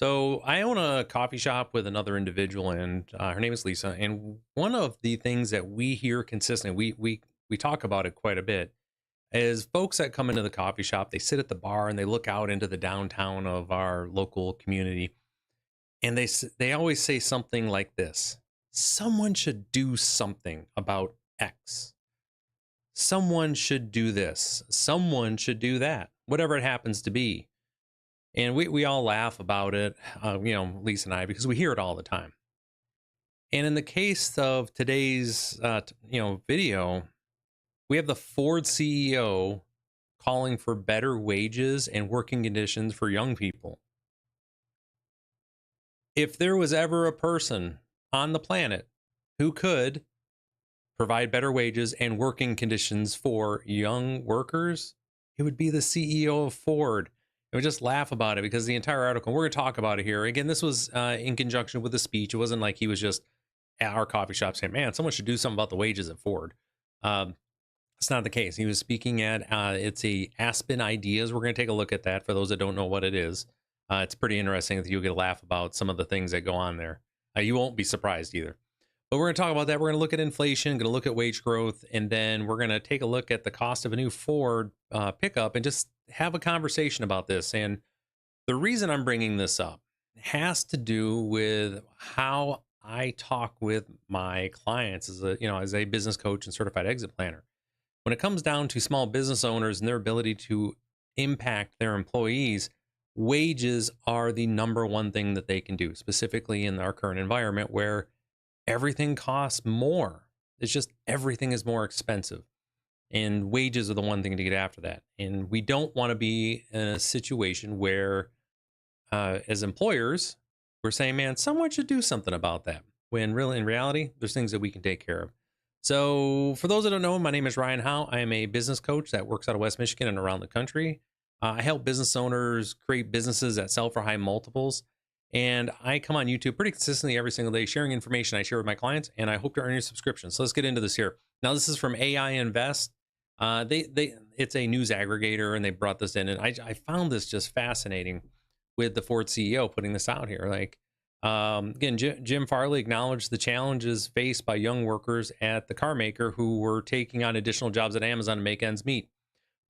So I own a coffee shop with another individual, and her name is Lisa. And one of the things that we hear consistently, we talk about it quite a bit, is folks that come into the coffee shop. They sit at the bar and they look out into the downtown of our local community, and they always say something like this: "Someone should do something about X. Someone should do this. Someone should do that. Whatever it happens to be." And we all laugh about it, Lisa and I, because we hear it all the time. And in the case of today's, video, we have the Ford CEO calling for better wages and working conditions for young people. If there was ever a person on the planet who could provide better wages and working conditions for young workers, it would be the CEO of Ford. And we just laugh about it because the entire article, we're going to talk about it here. Again, this was in conjunction with a speech. It wasn't like he was just at our coffee shop saying, man, someone should do something about the wages at Ford. It's not the case. He was speaking at, it's a Aspen Ideas. We're going to take a look at that for those that don't know what it is. It's pretty interesting that you'll get a laugh about some of the things that go on there. You won't be surprised either. But we're going to talk about that. We're going to look at inflation, going to look at wage growth, and then we're going to take a look at the cost of a new Ford pickup and just have a conversation about this. And the reason I'm bringing this up has to do with how I talk with my clients as a business coach and certified exit planner. When it comes down to small business owners and their ability to impact their employees, wages are the number one thing that they can do, specifically in our current environment where everything costs more. It's just everything is more expensive. And wages are the one thing to get after that. And we don't want to be in a situation where, as employers, we're saying, man, someone should do something about that. When really, in reality, there's things that we can take care of. So, for those that don't know, my name is Ryan Howe. I am a business coach that works out of West Michigan and around the country. I help business owners create businesses that sell for high multiples. And I come on YouTube pretty consistently every single day, sharing information I share with my clients, and I hope to earn your subscription. So let's get into this here. Now, this is from AI Invest. It's a news aggregator, and they brought this in, and I found this just fascinating with the Ford CEO putting this out here. Again, Jim Farley acknowledged the challenges faced by young workers at the car maker who were taking on additional jobs at Amazon to make ends meet.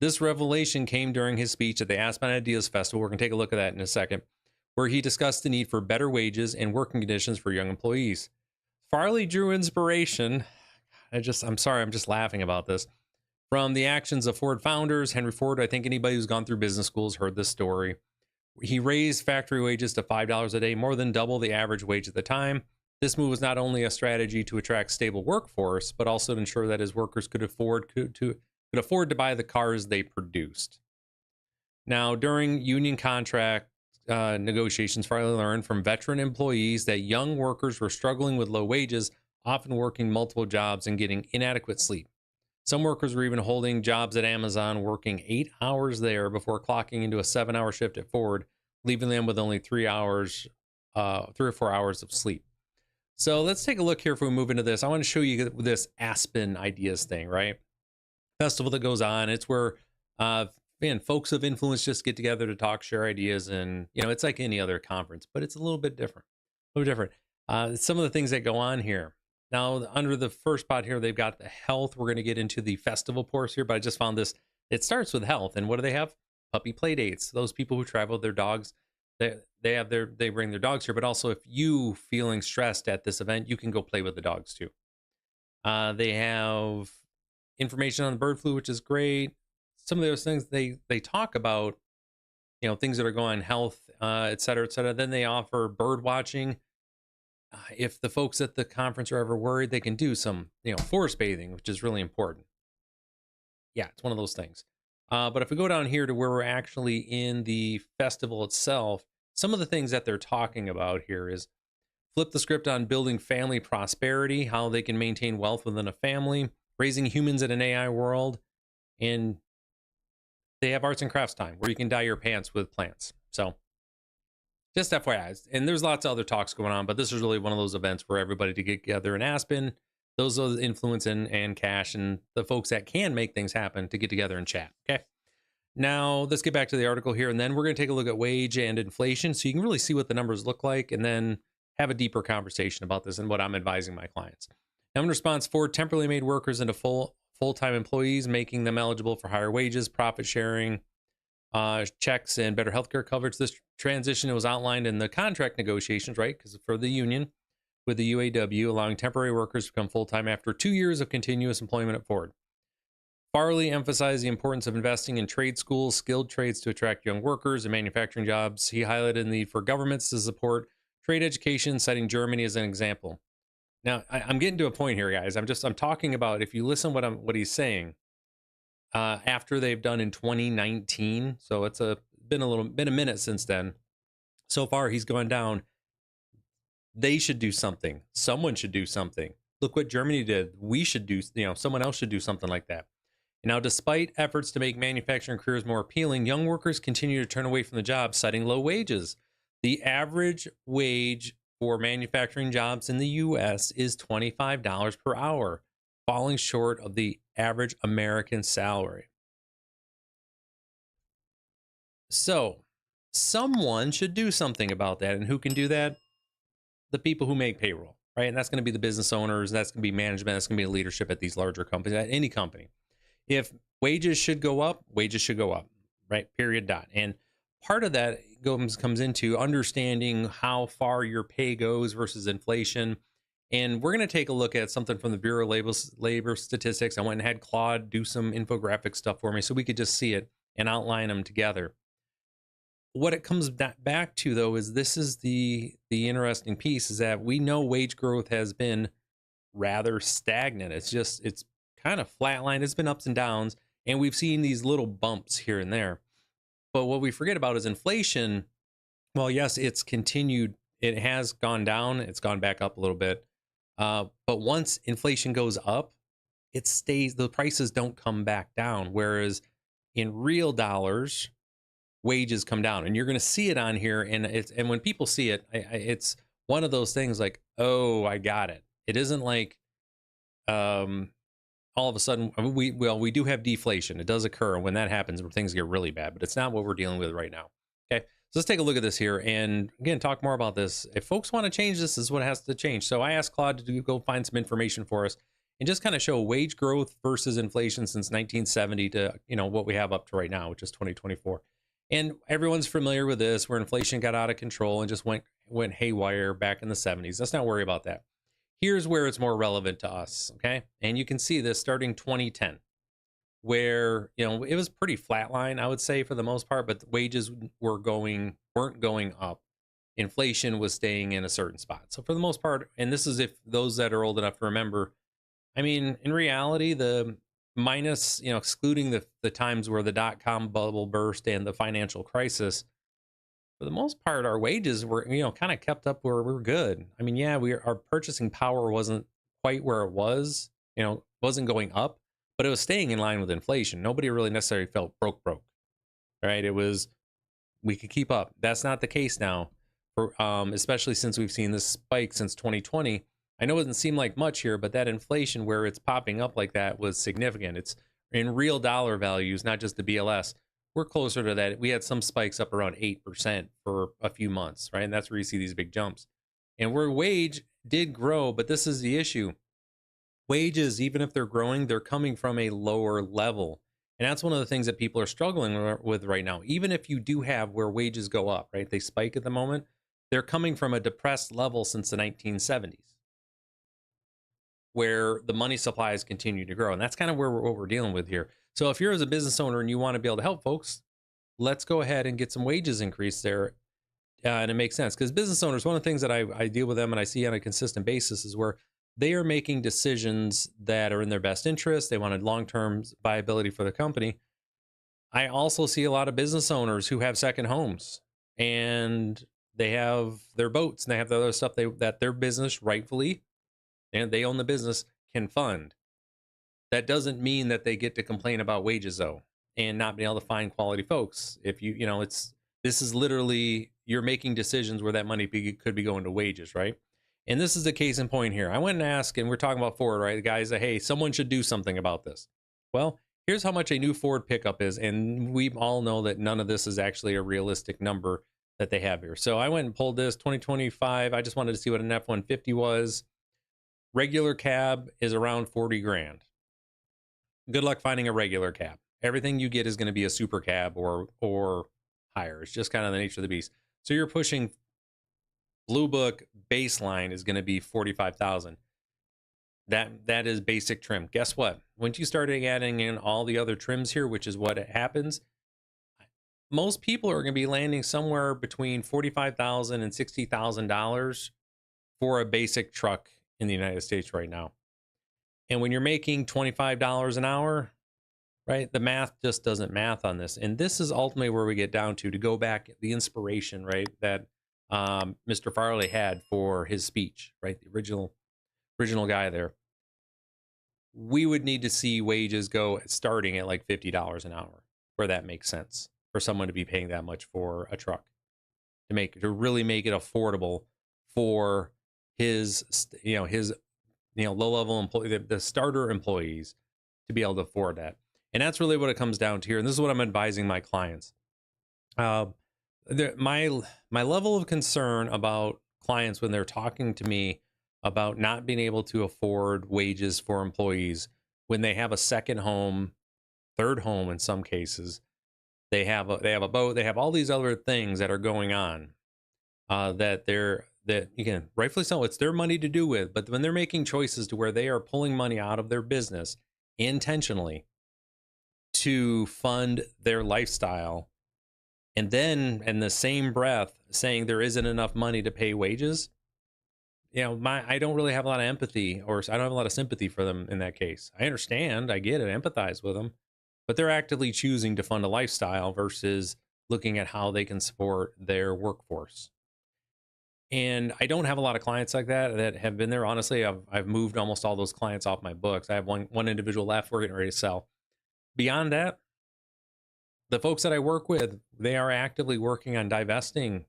This revelation came during his speech at the Aspen Ideas Festival. We're going to take a look at that in a second, where he discussed the need for better wages and working conditions for young employees. Farley drew inspiration. I'm sorry, I'm just laughing about this. From the actions of Ford founders, Henry Ford. I think anybody who's gone through business schools heard this story. He raised factory wages to $5 a day, more than double the average wage at the time. This move was not only a strategy to attract stable workforce, but also to ensure that his workers could afford to buy the cars they produced. Now, during union contract negotiations, Farley learned from veteran employees that young workers were struggling with low wages, often working multiple jobs and getting inadequate sleep. Some workers were even holding jobs at Amazon, working 8 hours there before clocking into a 7-hour shift at Ford, leaving them with only 3 or 4 hours of sleep. So let's take a look here if we move into this. I want to show you this Aspen Ideas thing, right? Festival that goes on. It's where folks of influence just get together to talk, share ideas, and it's like any other conference, but it's a little bit different. Some of the things that go on here. Now, under the first spot here, they've got the health. We're going to get into the festival course here, but I just found this. It starts with health, and what do they have? Puppy play dates. Those people who travel with their dogs, they bring their dogs here. But also, if you feeling stressed at this event, you can go play with the dogs too. They have information on the bird flu, which is great. Some of those things they talk about, things that are going on, health, et cetera, et cetera. Then they offer bird watching. If the folks at the conference are ever worried, they can do some, forest bathing, which is really important. Yeah, it's one of those things. But if we go down here to where we're actually in the festival itself, some of the things that they're talking about here is flip the script on building family prosperity, how they can maintain wealth within a family, raising humans in an AI world, and they have arts and crafts time where you can dye your pants with plants. So just FYI, and there's lots of other talks going on, but this is really one of those events where everybody to get together in Aspen, those are the influence and cash and the folks that can make things happen to get together and chat. Okay. Now, let's get back to the article here, and then we're going to take a look at wage and inflation so you can really see what the numbers look like and then have a deeper conversation about this and what I'm advising my clients. Now, in response, Ford temporarily made workers into full-time employees, making them eligible for higher wages, profit sharing, checks, and better healthcare coverage. This transition was outlined in the contract negotiations, right? Because for the union with the UAW, allowing temporary workers to become full-time after 2 years of continuous employment at Ford. Farley emphasized the importance of investing in trade schools, skilled trades to attract young workers and manufacturing jobs. He highlighted the need for governments to support trade education, citing Germany as an example. Now, I'm getting to a point here, guys. I'm talking about, if you listen what he's saying, after they've done in 2019, so it's been a minute since then. So far, he's gone down. They should do something. Someone should do something. Look what Germany did. We should do. Someone else should do something like that. Now, despite efforts to make manufacturing careers more appealing, young workers continue to turn away from the job, citing low wages. The average wage for manufacturing jobs in the U.S. is $25 per hour, falling short of the average American salary. So, someone should do something about that. And who can do that? The people who make payroll, right? And that's going to be the business owners, that's going to be management, that's going to be leadership at these larger companies, at any company. If wages should go up, wages should go up, right? Period, dot. And part of that comes into understanding how far your pay goes versus inflation. And we're going to take a look at something from the Bureau of Labor Statistics. I went and had Claude do some infographic stuff for me so we could just see it and outline them together. What it comes back to, though, is this is the interesting piece, is that we know wage growth has been rather stagnant. It's kind of flatlined. It's been ups and downs, and we've seen these little bumps here and there. But what we forget about is inflation. Well, yes, it's continued. It has gone down. It's gone back up a little bit. But once inflation goes up, it stays. The prices don't come back down. Whereas in real dollars, wages come down, and you're going to see it on here. And when people see it, it's one of those things like, oh, I got it. It isn't like, all of a sudden, we do have deflation. It does occur. When that happens, things get really bad, but it's not what we're dealing with right now. Okay, so let's take a look at this here, and again, talk more about this. If folks want to change this, is what has to change. So I asked Claude to go find some information for us and just kind of show wage growth versus inflation since 1970 to what we have up to right now, which is 2024. And everyone's familiar with this, where inflation got out of control and just went haywire back in the 70s. Let's not worry about that. Here's where it's more relevant to us, okay? And you can see this starting 2010, where it was pretty flatline, I would say, for the most part, but wages weren't going up. Inflation was staying in a certain spot. So for the most part, and this is if those that are old enough to remember, I mean, in reality, the minus, excluding the times where the dot-com bubble burst and the financial crisis, for the most part, our wages were, kind of kept up where we're good. I mean, yeah, our purchasing power wasn't quite where it was, wasn't going up, but it was staying in line with inflation. Nobody really necessarily felt broke, right? It was, we could keep up. That's not the case now, for especially since we've seen this spike since 2020. I know it doesn't seem like much here, but that inflation where it's popping up like that was significant. It's in real dollar values, not just the BLS. We're closer to that. We had some spikes up around 8% for a few months, right? And that's where you see these big jumps. And where wage did grow, but this is the issue. Wages, even if they're growing, they're coming from a lower level. And that's one of the things that people are struggling with right now. Even if you do have where wages go up, right? They spike at the moment. They're coming from a depressed level since the 1970s, where the money supply has continued to grow. And that's kind of what we're dealing with here. So if you're as a business owner and you want to be able to help folks, let's go ahead and get some wages increase there. And it makes sense, because business owners, one of the things that I deal with them and I see on a consistent basis is where they are making decisions that are in their best interest. They want a long-term viability for the company. I also see a lot of business owners who have second homes, and they have their boats and they have the other stuff that their business rightfully, and they own the business, can fund. That doesn't mean that they get to complain about wages, though, and not being able to find quality folks. If this is literally, you're making decisions where that money could be going to wages, right? And this is the case in point here. I went and asked, and we're talking about Ford, right? The guys say, hey, someone should do something about this. Well, here's how much a new Ford pickup is. And we all know that none of this is actually a realistic number that they have here. So I went and pulled this 2025. I just wanted to see what an F-150 was. Regular cab is around 40 grand. Good luck finding a regular cab. Everything you get is going to be a super cab or higher. It's just kind of the nature of the beast. So you're pushing Blue Book baseline is going to be 45,000. That is basic trim. Guess what? Once you start adding in all the other trims here, which is what happens, most people are going to be landing somewhere between $45,000 and $60,000 for a basic truck in the United States right now. And when you're making $25 an hour, right, the math just doesn't math on this. And this is ultimately where we get down to go back, the inspiration, right, that Mr. Farley had for his speech, right, the original guy there. We would need to see wages go starting at like $50 an hour, where that makes sense for someone to be paying that much for a truck, to really make it affordable for his low-level employee, the starter employees, to be able to afford that. And that's really what it comes down to here. And this is what I'm advising my clients. My level of concern about clients when they're talking to me about not being able to afford wages for employees when they have a second home, third home in some cases, they have a boat, they have all these other things that are going on that again, rightfully so, it's their money to do with, but when they're making choices to where they are pulling money out of their business intentionally to fund their lifestyle, and then in the same breath saying there isn't enough money to pay wages, I don't really have a lot of empathy, or I don't have a lot of sympathy for them in that case. I understand, I get it, empathize with them, but they're actively choosing to fund a lifestyle versus looking at how they can support their workforce. And I don't have a lot of clients like that have been there. Honestly, I've moved almost all those clients off my books. I have one individual left we're getting ready to sell. Beyond that, the folks that I work with, they are actively working on divesting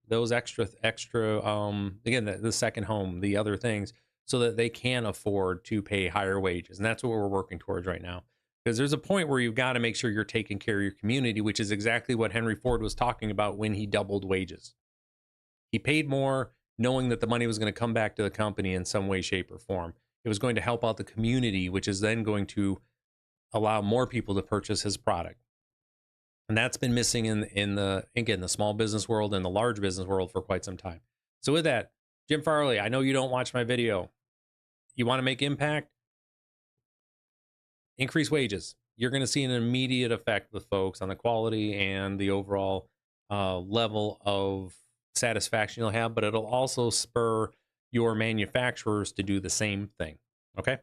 those extra again, the second home, the other things, so that they can afford to pay higher wages. And that's what we're working towards right now. Because there's a point where you've got to make sure you're taking care of your community, which is exactly what Henry Ford was talking about when he doubled wages. He paid more knowing that the money was going to come back to the company in some way, shape, or form. It was going to help out the community, which is then going to allow more people to purchase his product. And that's been missing in the small business world and the large business world for quite some time. So with that, Jim Farley, I know you don't watch my video. You want to make impact? Increase wages. You're going to see an immediate effect with folks on the quality and the overall level of satisfaction you'll have, but it'll also spur your manufacturers to do the same thing. Okay.